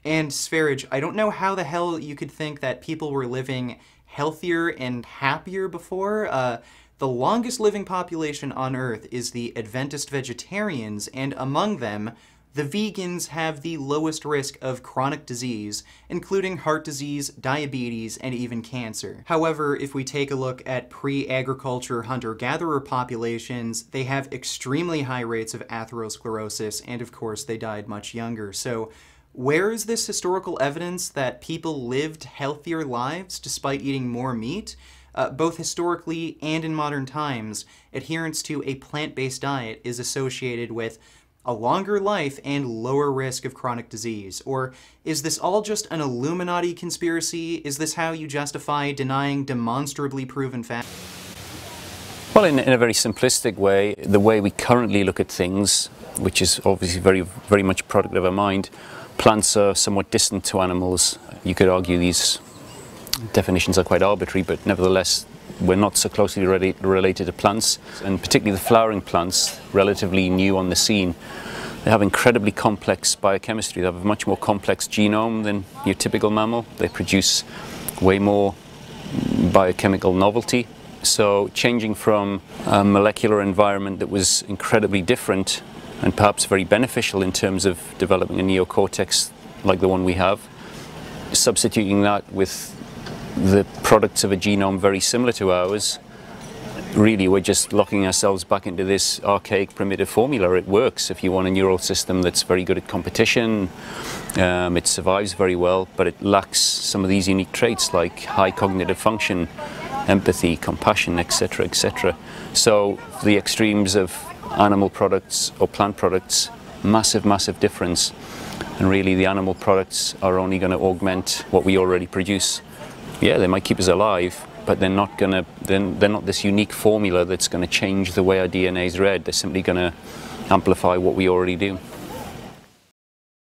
And Sv3rige, I don't know how the hell you could think that people were living healthier and happier before. The longest living population on Earth is the Adventist vegetarians, and among them, the vegans have the lowest risk of chronic disease, including heart disease, diabetes, and even cancer. However, if we take a look at pre-agriculture hunter-gatherer populations, they have extremely high rates of atherosclerosis, and of course they died much younger. So where is this historical evidence that people lived healthier lives despite eating more meat? Both historically and in modern times, adherence to a plant-based diet is associated with a longer life and lower risk of chronic disease. Or is this all just an Illuminati conspiracy? Is this how you justify denying demonstrably proven facts? Well, in a very simplistic way, the way we currently look at things, which is obviously very much a product of our mind, plants are somewhat distant to animals. You could argue these definitions are quite arbitrary, but nevertheless, we're not so closely related to plants, and particularly the flowering plants, relatively new on the scene. They have incredibly complex biochemistry. They have a much more complex genome than your typical mammal. They produce way more biochemical novelty. So changing from a molecular environment that was incredibly different and perhaps very beneficial in terms of developing a neocortex like the one we have, substituting that with the products of a genome very similar to ours, really we're just locking ourselves back into this archaic primitive formula. It works if you want a neural system that's very good at competition, it survives very well, but it lacks some of these unique traits like high cognitive function, empathy, compassion, etc., etc. So the extremes of animal products or plant products, massive difference, and really the animal products are only going to augment what we already produce. Yeah, they might keep us alive, but they're not this unique formula that's going to change the way our DNA is read. They're simply going to amplify what we already do.